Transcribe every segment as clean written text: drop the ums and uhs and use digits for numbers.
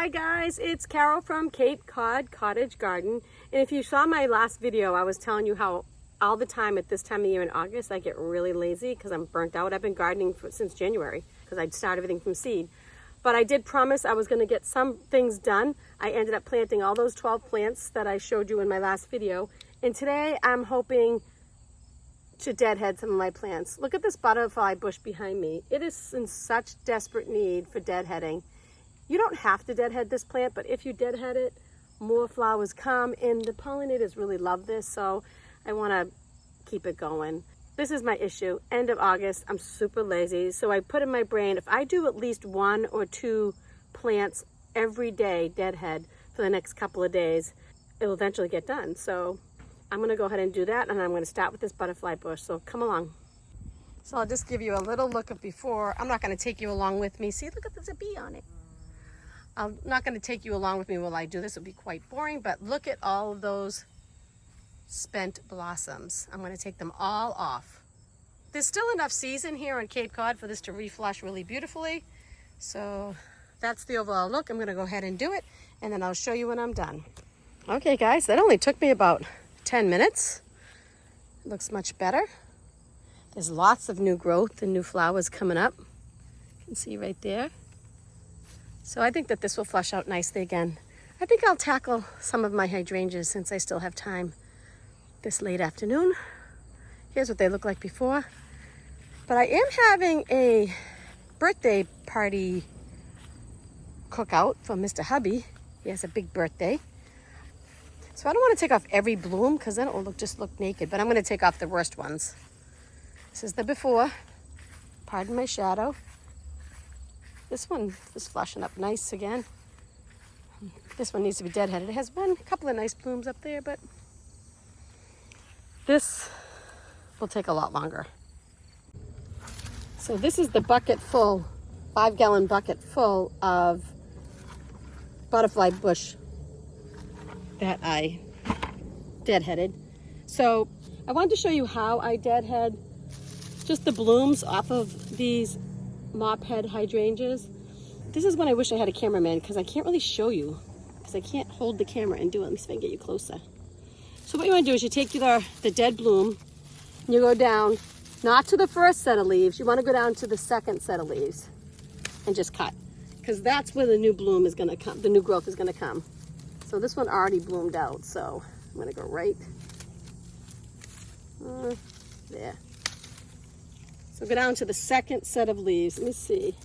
Hi guys, it's Carol from Cape Cod Cottage Garden. And if you saw my last video, I was telling you how all the time at this time of year in August, I get really lazy because I'm burnt out. I've been gardening since January because I'd start everything from seed. But I did promise I was going to get some things done. I ended up planting all those 12 plants that I showed you in my last video. And today I'm hoping to deadhead some of my plants. Look at this butterfly bush behind me. It is in such desperate need for deadheading. You don't have to deadhead this plant, but if you deadhead it, more flowers come, and the pollinators really love this, so I want to keep it going. This is my issue. End of August, I'm super lazy, so I put in my brain, if I do at least 1 or 2 plants every day, deadhead, for the next couple of days, it will eventually get done. So I'm going to go ahead and do that, and I'm going to start with this butterfly bush, so come along. So I'll just give you a little look of before. I'm not going to take you along with me. See, look at, there's a bee on it. I'm not going to take you along with me while I do this. It'll be quite boring, but look at all of those spent blossoms. I'm going to take them all off. There's still enough season here on Cape Cod for this to reflush really beautifully. So that's the overall look. I'm going to go ahead and do it, and then I'll show you when I'm done. Okay guys, that only took me about 10 minutes. It looks much better. There's lots of new growth and new flowers coming up. You can see right there. So I think that this will flush out nicely again. I think I'll tackle some of my hydrangeas since I still have time this late afternoon. Here's what they look like before. But I am having a birthday party cookout for Mr. Hubby. He has a big birthday. So I don't want to take off every bloom because then it will just look naked, but I'm going to take off the worst ones. This is the before. Pardon my shadow. This one is flushing up nice again. This one needs to be deadheaded. It has a couple of nice blooms up there, but this will take a lot longer. So this is the bucket full, 5-gallon bucket full of butterfly bush that I deadheaded. So I wanted to show you how I deadhead just the blooms off of these mop head hydrangeas. This is when I wish I had a cameraman because I can't really show you because I can't hold the camera and do it. Let me see if I can get you closer. So what you want to do is you take the dead bloom and you go down, not to the first set of leaves, you want to go down to the second set of leaves and just cut, because that's where the new bloom is going to come, the new growth is going to come. So this one already bloomed out, so I'm going to go right there. So go down to the second set of leaves. Let me see.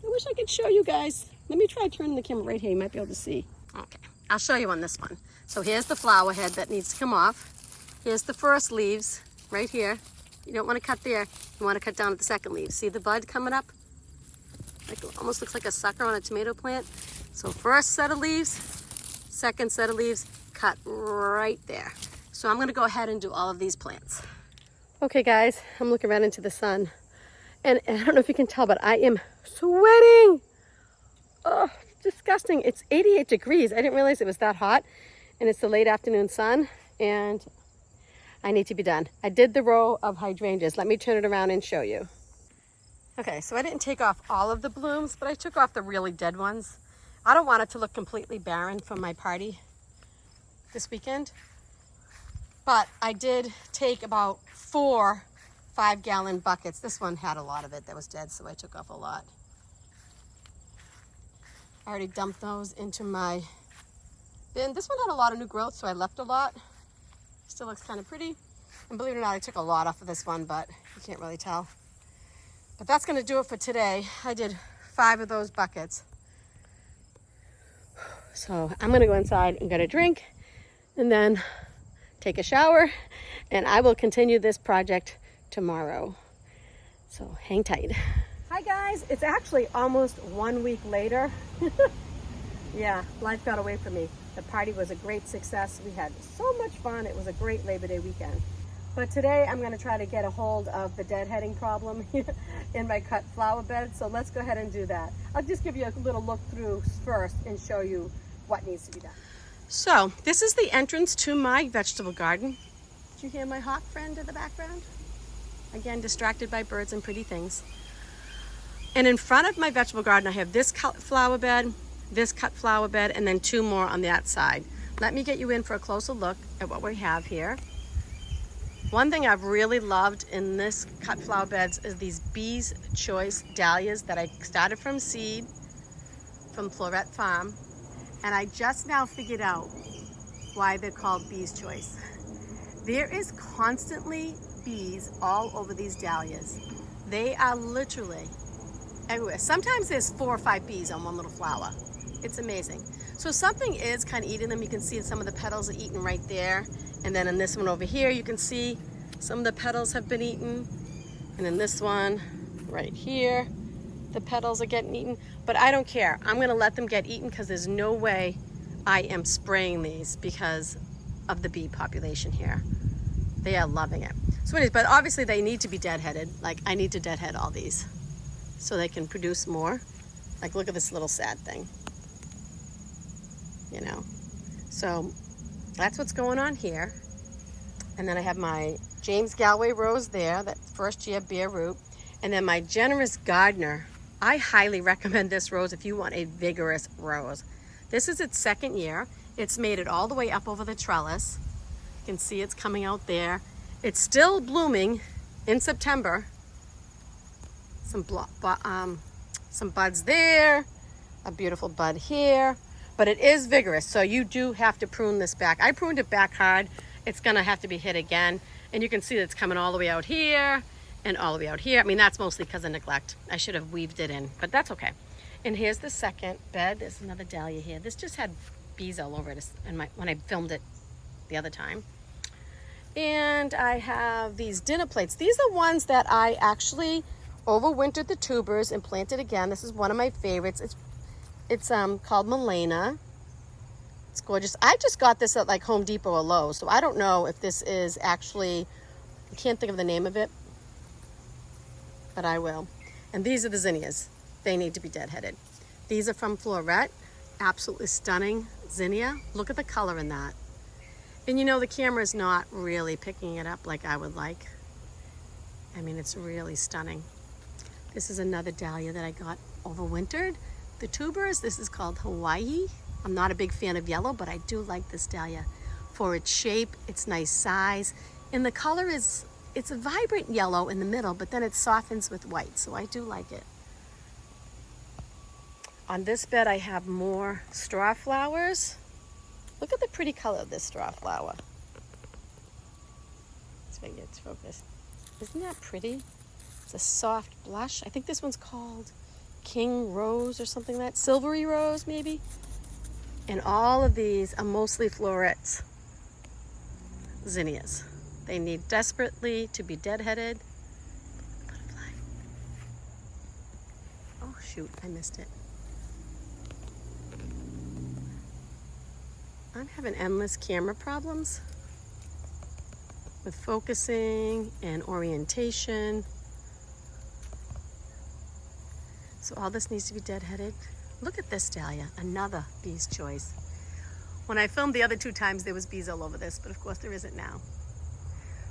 I wish I could show you guys. Let me try turning the camera right here. You might be able to see. Okay, I'll show you on this one. So here's the flower head that needs to come off. Here's the first leaves right here. You don't want to cut there. You want to cut down at the second leaves. See the bud coming up? Like, almost looks like a sucker on a tomato plant. So first set of leaves, second set of leaves, cut right there. So I'm going to go ahead and do all of these plants. Okay guys, I'm looking right into the sun, and I don't know if you can tell, but I am sweating. Oh, disgusting. It's 88 degrees. I didn't realize it was that hot, and it's the late afternoon sun, and I need to be done. I did the row of hydrangeas. Let me turn it around and show you. Okay, so I didn't take off all of the blooms, but I took off the really dead ones. I don't want it to look completely barren from my party this weekend. But I did take about 4 5-gallon buckets. This one had a lot of it that was dead, so I took off a lot. I already dumped those into my bin. This one had a lot of new growth, so I left a lot. Still looks kind of pretty. And believe it or not, I took a lot off of this one, but you can't really tell. But that's going to do it for today. I did 5 of those buckets. So I'm going to go inside and get a drink, and then take a shower, and I will continue this project tomorrow. So hang tight. Hi guys, it's actually almost 1 week later. Yeah, life got away from me. The party was a great success. We had so much fun. It was a great Labor Day weekend. But today I'm going to try to get a hold of the deadheading problem in my cut flower bed. So let's go ahead and do that. I'll just give you a little look through first and show you what needs to be done. So this is the entrance to my vegetable garden. Did you hear my hawk friend in the background? Again, distracted by birds and pretty things. And in front of my vegetable garden, I have this flower bed, this cut flower bed, and then 2 more on that side. Let me get you in for a closer look at what we have here. One thing I've really loved in this cut flower beds is these Bee's Choice dahlias that I started from seed from Florette Farm. And I just now figured out why they're called Bee's Choice. There is constantly bees all over these dahlias. They are literally everywhere. Sometimes there's 4 or 5 bees on one little flower. It's amazing. So something is kind of eating them. You can see some of the petals are eaten right there. And then in this one over here, you can see some of the petals have been eaten. And in this one right here, the petals are getting eaten. But I don't care. I'm gonna let them get eaten because there's no way I am spraying these because of the bee population here. They are loving it. So anyways, but obviously they need to be deadheaded. Like I need to deadhead all these so they can produce more. Like look at this little sad thing, you know? So that's what's going on here. And then I have my James Galway rose there, that first year bare root. And then my Generous Gardener. I highly recommend this rose if you want a vigorous rose. This is its 2nd year. It's made it all the way up over the trellis. You can see it's coming out there. It's still blooming in September. Some buds there, a beautiful bud here, but it is vigorous, so you do have to prune this back. I pruned it back hard. It's gonna have to be hit again, and you can see that it's coming all the way out here and all the way out here. I mean, that's mostly because of neglect. I should have weaved it in, but that's okay. And here's the second bed. There's another dahlia here. This just had bees all over it when I filmed it the other time. And I have these dinner plates. These are ones that I actually overwintered the tubers and planted again. This is one of my favorites. It's called Milena. It's gorgeous. I just got this at like Home Depot or Lowe's, so I don't know if this is actually, I can't think of the name of it, but I will. And these are the zinnias. They need to be deadheaded. These are from Florette. Absolutely stunning zinnia. Look at the color in that. And you know, the camera is not really picking it up like I would like. I mean, it's really stunning. This is another dahlia that I got overwintered. The tubers, this is called Hawaii. I'm not a big fan of yellow, but I do like this dahlia for its shape, its nice size. And the color is, it's a vibrant yellow in the middle, but then it softens with white, so I do like it. On this bed, I have more straw flowers. Look at the pretty color of this straw flower. Let's make it focus. Isn't that pretty? It's a soft blush. I think this one's called King Rose or something like that. Silvery Rose, maybe. And all of these are mostly florets. Zinnias. They need desperately to be deadheaded. Butterfly. Oh shoot, I missed it. I'm having endless camera problems with focusing and orientation. So all this needs to be deadheaded. Look at this dahlia, another Bee's Choice. When I filmed the other 2 times, there was bees all over this, but of course there isn't now.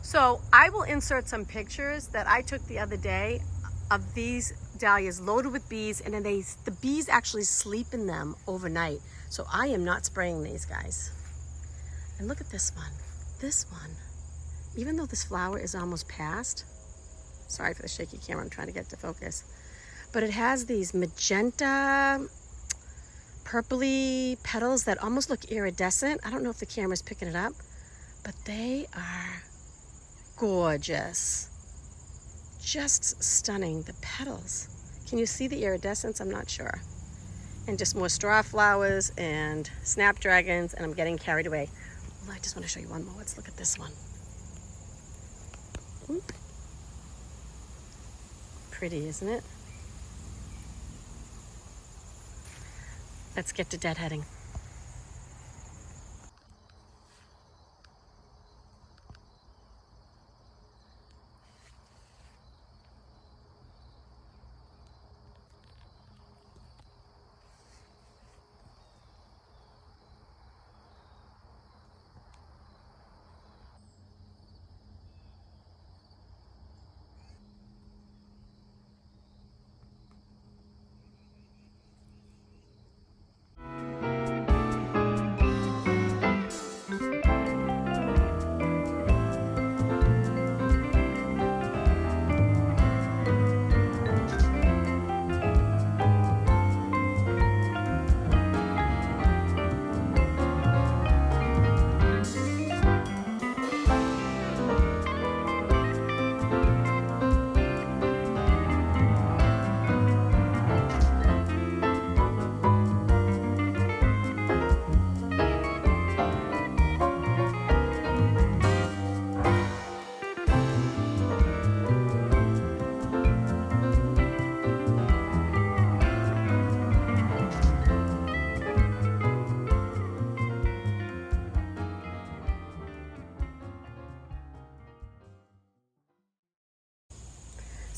So I will insert some pictures that I took the other day of these dahlias loaded with bees, and then the bees actually sleep in them overnight. So I am not spraying these guys. And look at this one. This one, even though this flower is almost past, sorry for the shaky camera, I'm trying to get to focus, but it has these magenta, purpley petals that almost look iridescent. I don't know if the camera's picking it up, but they are gorgeous. Just stunning, the petals. Can you see the iridescence? I'm not sure. And just more straw flowers and snapdragons, and I'm getting carried away. Well, I just want to show you one more. Let's look at this one. Oop. Pretty, isn't it? Let's get to deadheading.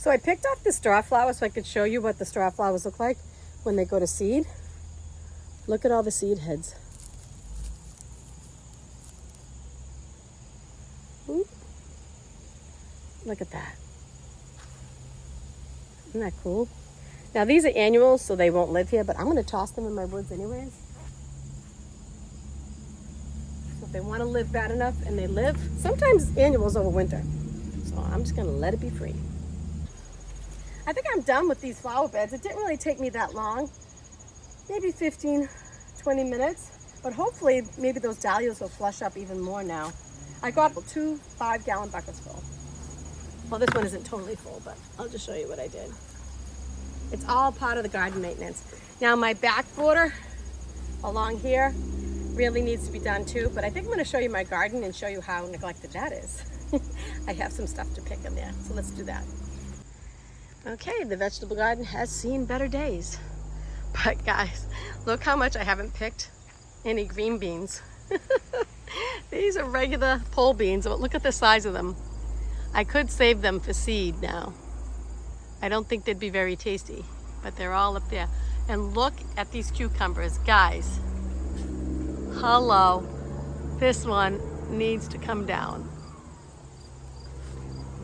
So I picked off the straw flowers so I could show you what the straw flowers look like when they go to seed. Look at all the seed heads. Ooh. Look at that. Isn't that cool? Now these are annuals, so they won't live here, but I'm going to toss them in my woods anyways. So if they want to live bad enough and they live, sometimes annuals over winter. So I'm just going to let it be free. I think I'm done with these flower beds. It didn't really take me that long, maybe 15, 20 minutes, but hopefully maybe those dahlias will flush up even more now. I got 2 5-gallon buckets full. Well, this one isn't totally full, but I'll just show you what I did. It's all part of the garden maintenance. Now my back border along here really needs to be done too, but I think I'm going to show you my garden and show you how neglected that is. I have some stuff to pick in there, so let's do that. Okay, the vegetable garden has seen better days. But guys, look how much I haven't picked any green beans. These are regular pole beans, but look at the size of them. I could save them for seed now. I don't think they'd be very tasty, but they're all up there. And look at these cucumbers, guys. Hello. This one needs to come down.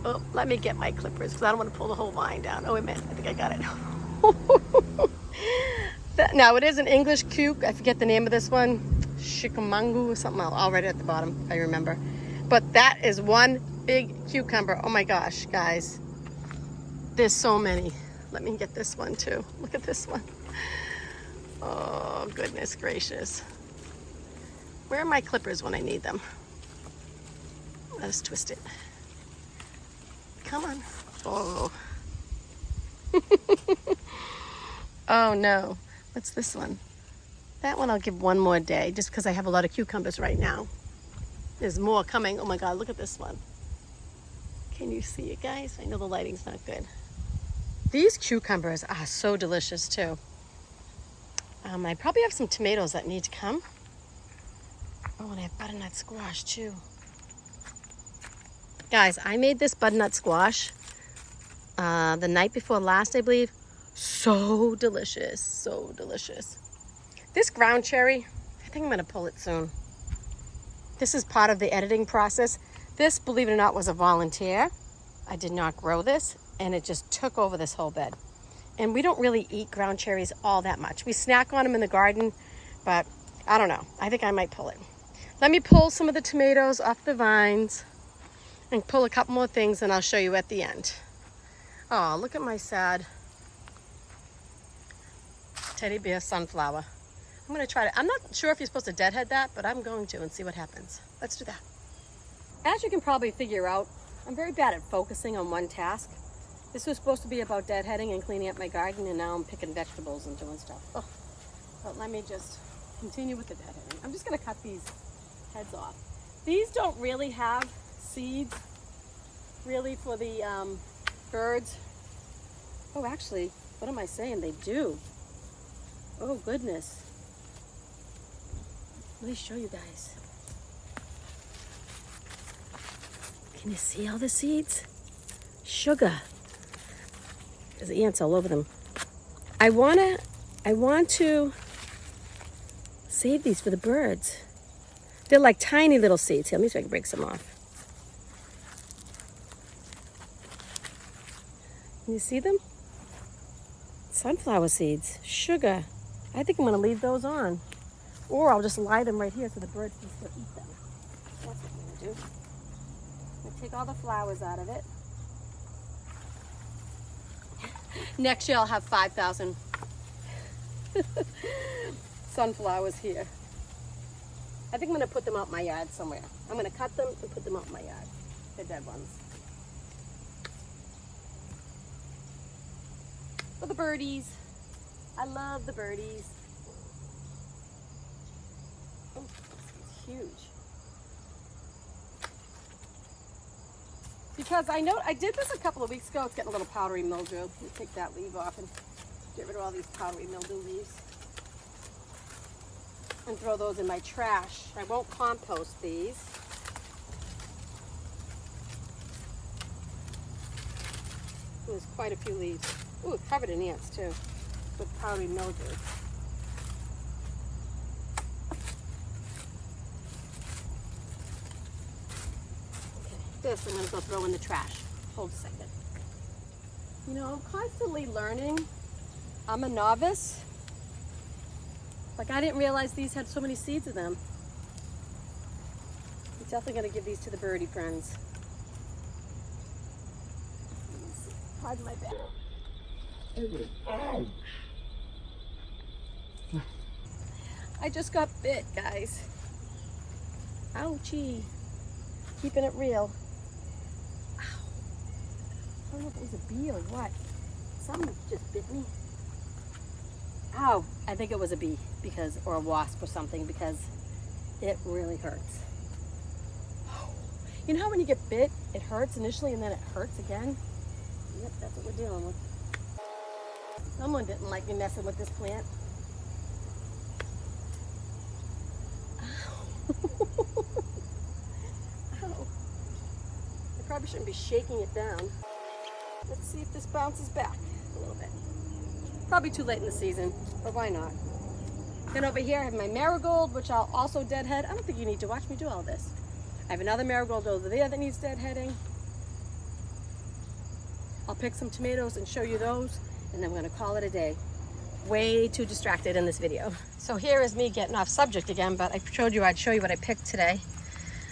Oh, let me get my clippers because I don't want to pull the whole vine down. Oh, wait a minute. I think I got it. Now, it is an English cuke. I forget the name of this one. Chickamango or something. I'll write it at the bottom if I remember. But that is one big cucumber. Oh my gosh, guys. There's so many. Let me get this one too. Look at this one. Oh, goodness gracious. Where are my clippers when I need them? Let's twist it. Come on. Oh. Oh no. What's this one? That one I'll give one more day just because I have a lot of cucumbers right now. There's more coming. Oh my God, look at this one. Can you see it, guys? I know the lighting's not good. These cucumbers are so delicious too. I probably have some tomatoes that need to come. Oh, and I have butternut squash too. Guys, I made this butternut squash the night before last, I believe. So delicious, so delicious. This ground cherry, I think I'm gonna pull it soon. This is part of the editing process. This, believe it or not, was a volunteer. I did not grow this, and it just took over this whole bed. And we don't really eat ground cherries all that much. We snack on them in the garden, but I don't know. I think I might pull it. Let me pull some of the tomatoes off the vines and pull a couple more things, and I'll show you at the end. Oh, look at my sad teddy bear sunflower. I'm gonna try to, I'm not sure if you're supposed to deadhead that, but I'm going to and see what happens. Let's do that. As you can probably figure out, I'm very bad at focusing on one task. This was supposed to be about deadheading and cleaning up my garden, and now I'm picking vegetables and doing stuff. Oh, but let me just continue with the deadheading. I'm just gonna cut these heads off. These don't really have seeds, really, for the birds. Oh, actually, what am I saying? They do. Oh, goodness. Let me show you guys. Can you see all the seeds? Sugar. There's ants all over them. I want to save these for the birds. They're like tiny little seeds. Here, let me see if I can break some off. Can you see them? Sunflower seeds, sugar. I think I'm gonna leave those on. Or I'll just lie them right here so the birds can still eat them. That's what I'm gonna do. I'm gonna take all the flowers out of it. Next year I'll have 5,000 sunflowers here. I think I'm gonna put them out in my yard somewhere. I'm gonna cut them and put them out in my yard. The dead ones. For the birdies. I love the birdies. Oh, this is huge. Because I know I did this a couple of weeks ago. It's getting a little powdery mildew. Let me take that leaf off and get rid of all these powdery mildew leaves. And throw those in my trash. I won't compost these. There's quite a few leaves. Ooh, covered in ants too, with powdery mildew. Okay, this I'm gonna go throw in the trash. Hold a second. You know, I'm constantly learning. I'm a novice. Like, I didn't realize these had so many seeds in them. I'm definitely gonna give these to the birdie friends. Pardon my back. I just got bit, guys. Ouchie. Keeping it real. Ow. I don't know if it was a bee or what. Something just bit me. Ow. I think it was a bee because, or a wasp or something, because it really hurts. You know how when you get bit, it hurts initially and then it hurts again? Yep, that's what we're dealing with. Someone didn't like me messing with this plant. Ow. Ow. I probably shouldn't be shaking it down. Let's see if this bounces back a little bit. Probably too late in the season, but why not? Then over here I have my marigold, which I'll also deadhead. I don't think you need to watch me do all this. I have another marigold over there that needs deadheading. I'll pick some tomatoes and show you those, and then we're gonna call it a day. Way too distracted in this video. So here is me getting off subject again, but I showed you I'd show you what I picked today.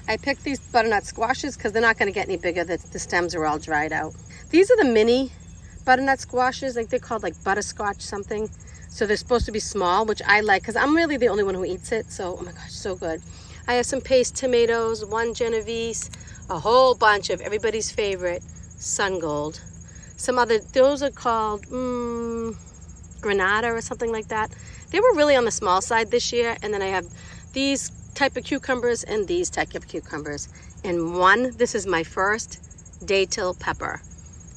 I picked these butternut squashes because they're not gonna get any bigger. The stems are all dried out. These are the mini butternut squashes, like they're called like butterscotch something. So they're supposed to be small, which I like because I'm really the only one who eats it. So, oh my gosh, so good. I have some paste tomatoes, one Genovese, a whole bunch of everybody's favorite sun gold. Some other, those are called Granada or something like that. They were really on the small side this year. And then I have these type of cucumbers and these type of cucumbers. And this is my first datil pepper.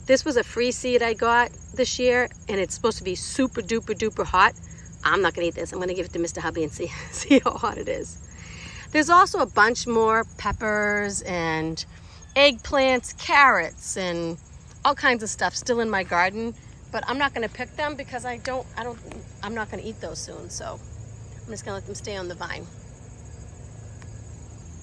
This was a free seed I got this year, and it's supposed to be super duper duper hot. I'm not gonna eat this. I'm gonna give it to Mr. Hubby and see how hot it is. There's also a bunch more peppers and eggplants, carrots, and all kinds of stuff still in my garden, but I'm not gonna pick them because I'm not gonna eat those soon, so I'm just gonna let them stay on the vine.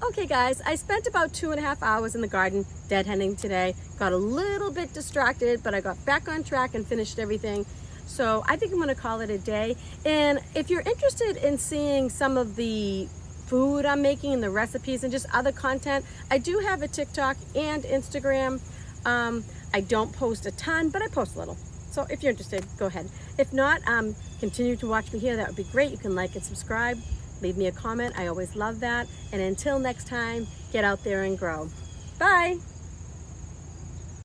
Okay guys, I spent about 2.5 hours in the garden deadheading today. Got a little bit distracted, but I got back on track and finished everything. So I think I'm gonna call it a day. And if you're interested in seeing some of the food I'm making and the recipes and just other content, I do have a TikTok and Instagram. I don't post a ton, but I post a little. So if you're interested, go ahead. If not, continue to watch me here. That would be great. You can like and subscribe. Leave me a comment. I always love that. And until next time, get out there and grow. Bye.